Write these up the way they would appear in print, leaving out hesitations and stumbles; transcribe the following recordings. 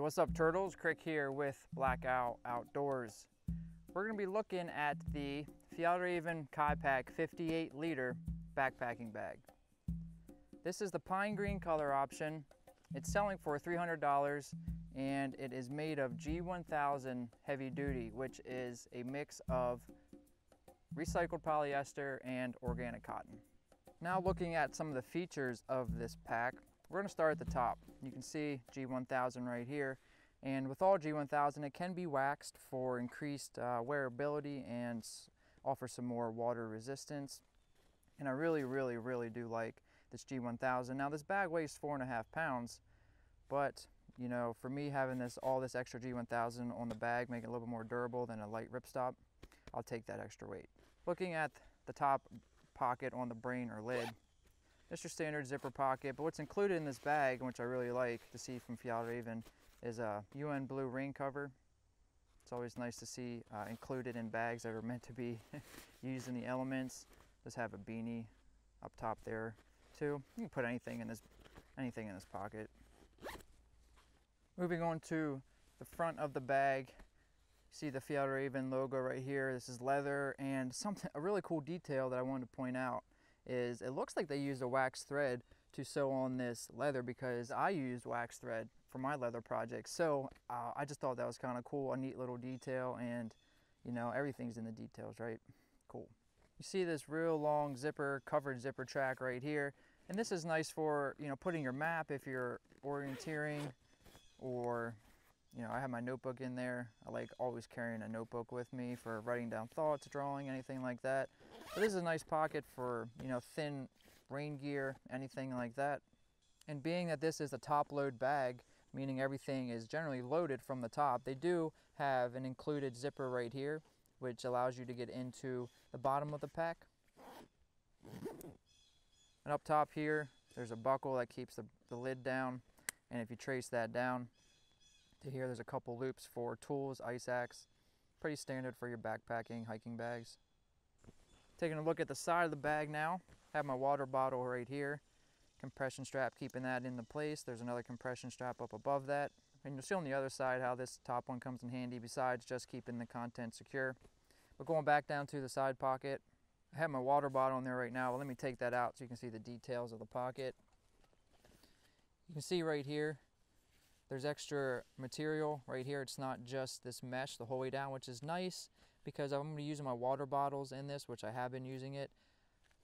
What's up, turtles? Krik here with Blackout Outdoors. We're going to be looking at the Fjallraven Kaipack 58-liter backpacking bag. This is the pine green color option. It's selling for $300 and it is made of G1000 heavy duty, which is a mix of recycled polyester and organic cotton. Now looking at some of the features of this pack, we're going to start at the top. You can see G1000 right here, and with all G1000 it can be waxed for increased wearability and offer some more water resistance. And I really do like this G1000. Now this bag weighs 4.5 pounds, but you know, for me having all this extra G1000 on the bag, make it a little bit more durable than a light ripstop, I'll take that extra weight. Looking at the top pocket on the brain or lid, just your standard zipper pocket, but what's included in this bag, which I really like to see from Fjallraven, is a UN blue rain cover. It's always nice to see included in bags that are meant to be used in the elements. Just have a beanie up top there too. You can put anything in this pocket. Moving on to the front of the bag, you see the Fjallraven logo right here. This is leather, and a really cool detail that I wanted to point out is it looks like they used a wax thread to sew on this leather, because I used wax thread for my leather project. So I just thought that was kind of cool, a neat little detail, and you know, everything's in the details, right? Cool. You see this real long zipper, covered zipper track right here, and this is nice for, you know, putting your map if you're orienteering, or you know, I have my notebook in there. I like always carrying a notebook with me for writing down thoughts, drawing, anything like that. But this is a nice pocket for, you know, thin rain gear, anything like that. And being that this is a top load bag, meaning everything is generally loaded from the top, they do have an included zipper right here, which allows you to get into the bottom of the pack. And up top here, there's a buckle that keeps the lid down. And if you trace that down to here, there's a couple loops for tools, ice axe. Pretty standard for your backpacking, hiking bags. Taking a look at the side of the bag now, have my water bottle right here. Compression strap keeping that into place. There's another compression strap up above that. And you'll see on the other side how this top one comes in handy besides just keeping the content secure. But going back down to the side pocket, I have my water bottle in there right now. Well, let me take that out so you can see the details of the pocket. You can see right here, there's extra material right here. It's not just this mesh the whole way down, which is nice because I'm going to be using my water bottles in this, which I have been using it.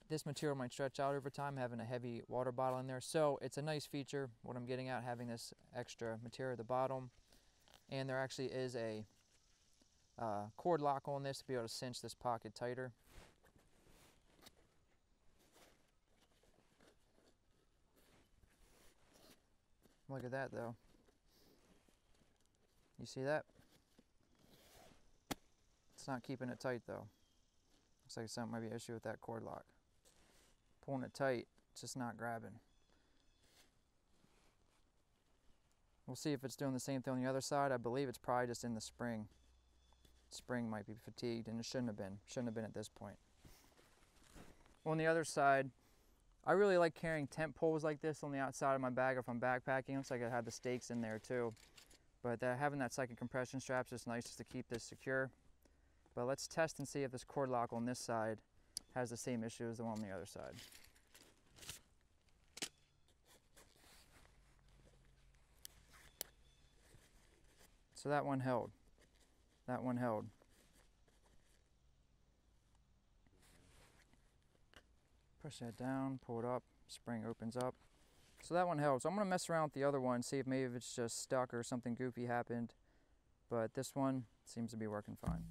This material might stretch out over time, having a heavy water bottle in there. So it's a nice feature, what I'm getting at, having this extra material at the bottom. And there actually is a cord lock on this to be able to cinch this pocket tighter. Look at that though. You see that? It's not keeping it tight though. Looks like something might be an issue with that cord lock. Pulling it tight, it's just not grabbing. We'll see if it's doing the same thing on the other side. I believe it's probably just in the spring. Spring might be fatigued, and it shouldn't have been at this point. On the other side, I really like carrying tent poles like this on the outside of my bag if I'm backpacking. Looks like I have the stakes in there too. But having that second compression strap is just nice just to keep this secure. But let's test and see if this cord lock on this side has the same issue as the one on the other side. So that one held. That one held. Push that down, pull it up, spring opens up. So that one held. So I'm going to mess around with the other one, see if maybe it's just stuck or something goofy happened. But this one seems to be working fine.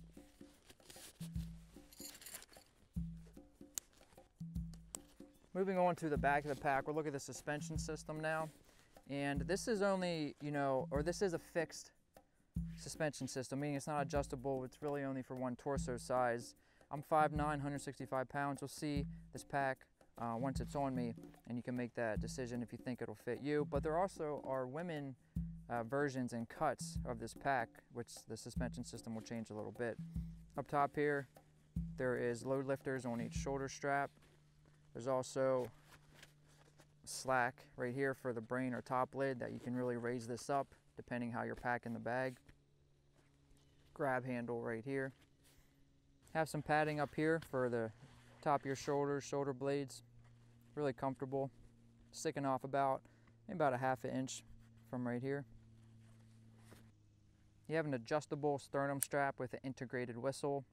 Moving on to the back of the pack, we'll look at the suspension system now. And this is only, you know, or this is a fixed suspension system, meaning it's not adjustable. It's really only for one torso size. I'm 5'9", 165 pounds. You'll see this pack once it's on me, and you can make that decision if you think it'll fit you. But there also are women versions and cuts of this pack, which the suspension system will change a little bit. Up top here, there is load lifters on each shoulder strap. There's also slack right here for the brain or top lid that you can really raise this up depending how you're packing the bag. Grab handle right here. Have some padding up here for the top of your shoulders, shoulder blades. Really comfortable. Sticking off about maybe about a ½ inch from right here. You have an adjustable sternum strap with an integrated whistle.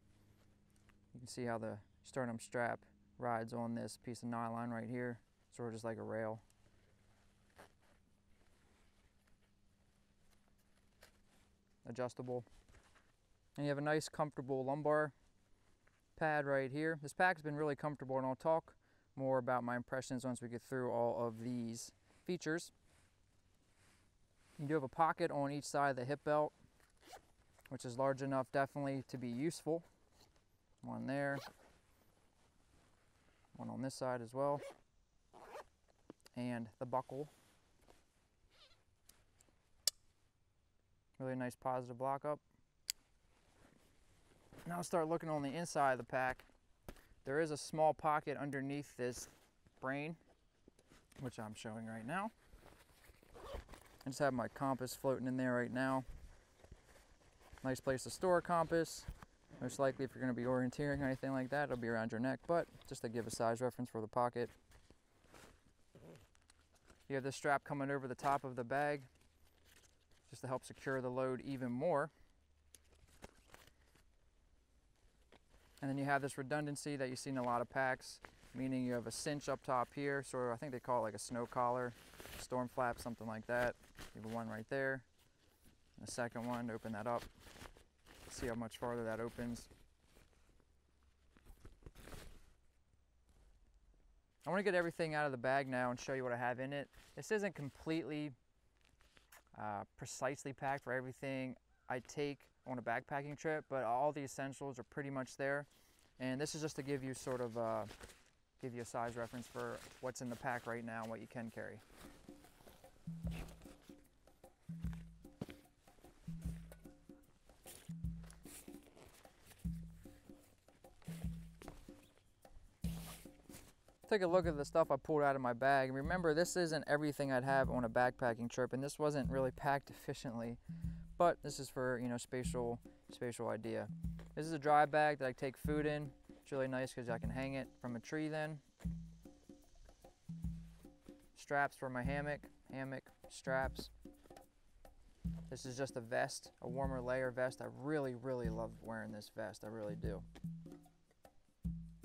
You can see how the sternum strap rides on this piece of nylon right here, sort of just like a rail. Adjustable. And you have a nice comfortable lumbar pad right here. This pack's been really comfortable, and I'll talk more about my impressions once we get through all of these features. You do have a pocket on each side of the hip belt, which is large enough definitely to be useful. One there, one on this side as well, and the buckle. Really nice positive block up. Now start looking on the inside of the pack. There is a small pocket underneath this brain, which I'm showing right now. I just have my compass floating in there right now. Nice place to store a compass. Most likely if you're going to be orienteering or anything like that, it'll be around your neck, but just to give a size reference for the pocket. You have this strap coming over the top of the bag, just to help secure the load even more. And then you have this redundancy that you see in a lot of packs, meaning you have a cinch up top here, sort of, I think they call it like a snow collar, storm flap, something like that. You have one right there, and a second one to open that up. See how much farther that opens. I want to get everything out of the bag now and show you what I have in it. This isn't completely precisely packed for everything I take on a backpacking trip, but all the essentials are pretty much there. And this is just to give you sort of give you a size reference for what's in the pack right now and what you can carry. Take a look at the stuff I pulled out of my bag. And remember, this isn't everything I'd have on a backpacking trip, and this wasn't really packed efficiently, but this is for, you know, spatial idea. This is a dry bag that I take food in. It's really nice because I can hang it from a tree then. Straps for my hammock, straps. This is just a vest, a warmer layer vest. I really, really love wearing this vest, I really do.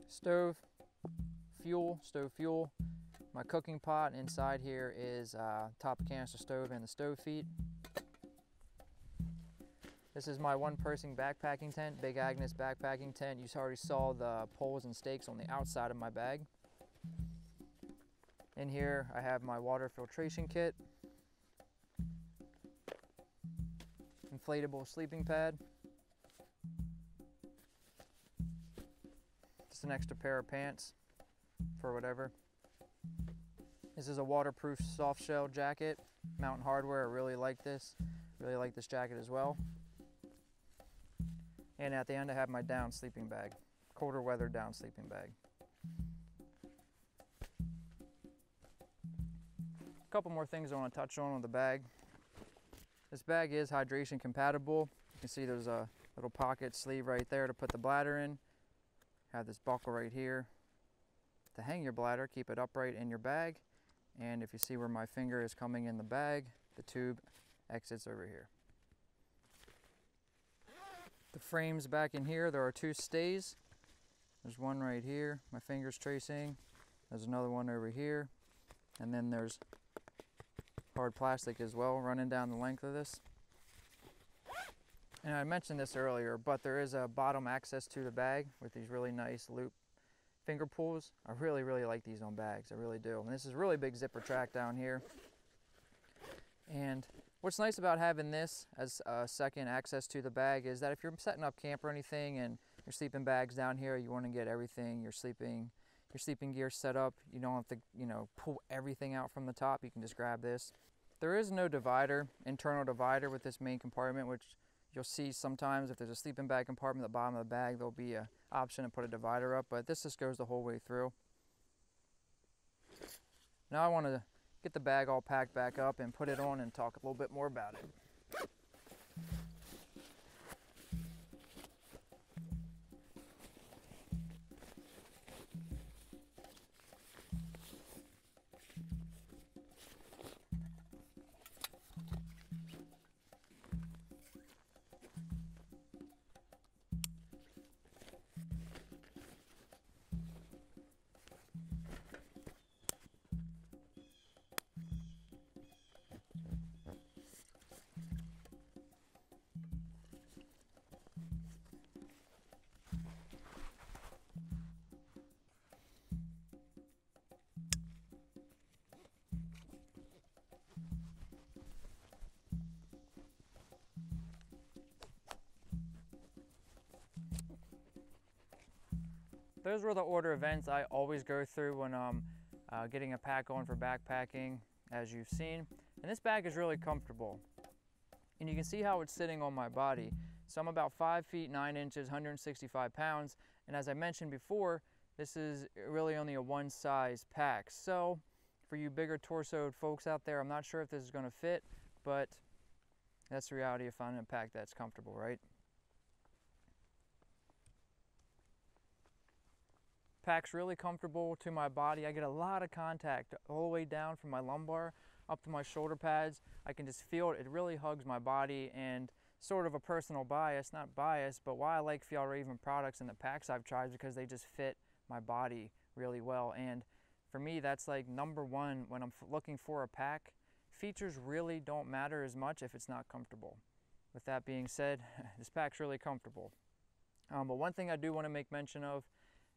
Stove fuel. My cooking pot inside here is top of canister stove and the stove feet. This is my one-person backpacking tent, Big Agnes backpacking tent. You already saw the poles and stakes on the outside of my bag. In here I have my water filtration kit, inflatable sleeping pad, just an extra pair of pants for whatever. This is a waterproof soft shell jacket, Mountain Hardwear. I really like this jacket as well. And at the end I have my down sleeping bag, colder weather down sleeping bag. A couple more things I want to touch on with the bag. This bag is hydration compatible. You can see there's a little pocket sleeve right there to put the bladder in. Have this buckle right here to hang your bladder, keep it upright in your bag. And if you see where my finger is coming in the bag, the tube exits over here. The frames back in here, there are two stays. There's one right here, my finger's tracing. There's another one over here. And then there's hard plastic as well running down the length of this. And I mentioned this earlier, but there is a bottom access to the bag with these really nice loop finger pulls. I really, really like these on bags, I really do. And this is a really big zipper track down here. And what's nice about having this as a second access to the bag is that if you're setting up camp or anything and your sleeping bag's down here, you want to get everything, your sleeping gear set up. You don't have to, you know, pull everything out from the top. You can just grab this. There is no divider, internal divider with this main compartment, which you'll see sometimes if there's a sleeping bag compartment at the bottom of the bag, there'll be an option to put a divider up, but this just goes the whole way through. Now I want to get the bag all packed back up and put it on and talk a little bit more about it. those were the order events I always go through when I'm getting a pack on for backpacking, as you've seen. And this bag is really comfortable. And you can see how it's sitting on my body. So I'm about 5 feet 9 inches, 165 pounds. And as I mentioned before, this is really only a one size pack. So for you bigger torsoed folks out there, I'm not sure if this is going to fit, but that's the reality of finding a pack that's comfortable, right? Pack's really comfortable to my body. I get a lot of contact all the way down from my lumbar up to my shoulder pads. I can just feel it. It really hugs my body, and sort of a personal bias, not bias, but why I like Fjallraven products and the packs I've tried is because they just fit my body really well. And for me, that's like number one when I'm looking for a pack. Features really don't matter as much if it's not comfortable. With that being said, this pack's really comfortable. But one thing I do want to make mention of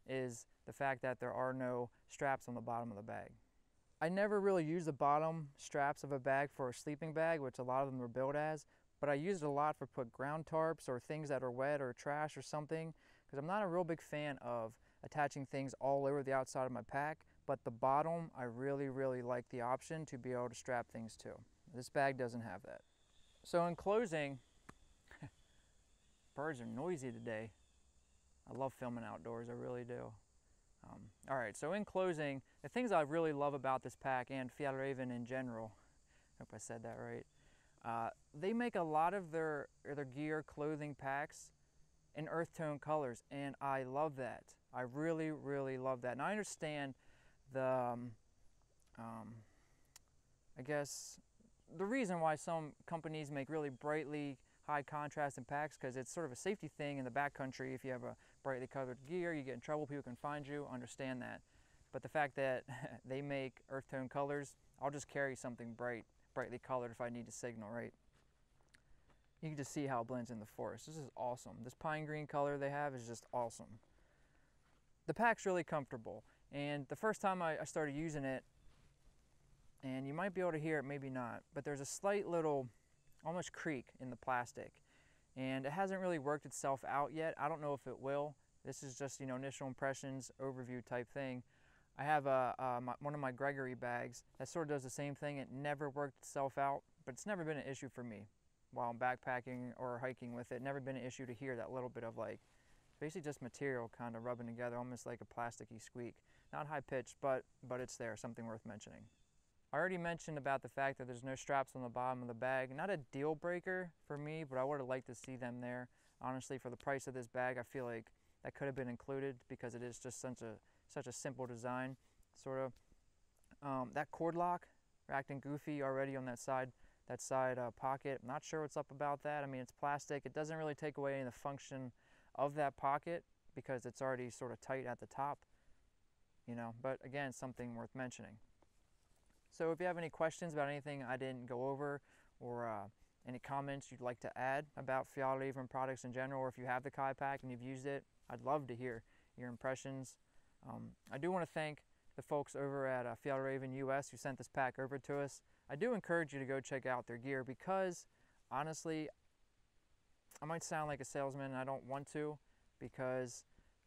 is the fact that there are no straps on the bottom of the bag. I never really use the bottom straps of a bag for a sleeping bag, which a lot of them are built as, but I use it a lot for put ground tarps or things that are wet or trash or something, because I'm not a real big fan of attaching things all over the outside of my pack, but the bottom, I really, really like the option to be able to strap things to. This bag doesn't have that. So in closing, birds are noisy today. I love filming outdoors, I really do. All right, so in closing, the things I really love about this pack and Fjallraven in general, I hope I said that right, they make a lot of their gear, clothing packs in earth tone colors, and I love that. I really, really love that. And I understand the, I guess, the reason why some companies make really brightly high contrast in packs, because it's sort of a safety thing in the backcountry. If you have a brightly colored gear, you get in trouble, people can find you, understand that. But the fact that they make earth tone colors, I'll just carry something brightly colored if I need to signal, right? You can just see how it blends in the forest. This is awesome. This pine green color they have is just awesome. The pack's really comfortable, and the first time I started using it, and you might be able to hear it, maybe not, but there's a slight little almost creak in the plastic, and it hasn't really worked itself out yet. I don't know if it will. This is just, you know, initial impressions, overview type thing. I have one of my Gregory bags that sort of does the same thing. It never worked itself out, but it's never been an issue for me while I'm backpacking or hiking with it. Never been an issue to hear that little bit of, like, basically just material kind of rubbing together, almost like a plasticky squeak. Not high pitched, but it's there, something worth mentioning. I already mentioned about the fact that there's no straps on the bottom of the bag. Not a deal breaker for me, but I would have liked to see them there. Honestly, for the price of this bag, I feel like that could have been included because it is just such a simple design. Sort of that cord lock, acting goofy already on that side pocket. I'm not sure what's up about that. I mean, it's plastic. It doesn't really take away any of the function of that pocket because it's already sort of tight at the top, you know. But again, something worth mentioning. So if you have any questions about anything I didn't go over, or any comments you'd like to add about Fjallraven products in general, or if you have the Kaipack and you've used it, I'd love to hear your impressions. I do want to thank the folks over at Fjallraven US who sent this pack over to us. I do encourage you to go check out their gear because, honestly, I might sound like a salesman and I don't want to,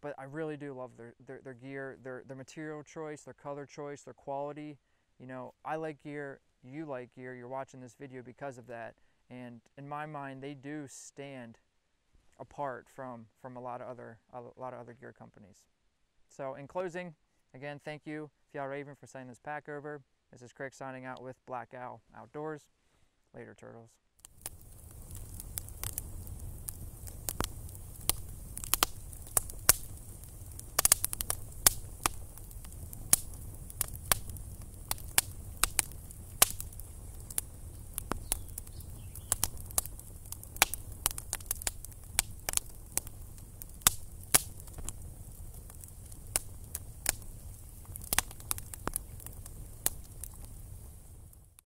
but I really do love their gear, their material choice, their color choice, their quality. You know, I like gear, you like gear, you're watching this video because of that. And in my mind, they do stand apart from a lot of other gear companies. So in closing, again, thank you, Fjallraven, for sending this pack over. This is Krik signing out with Black Owl Outdoors. Later, turtles.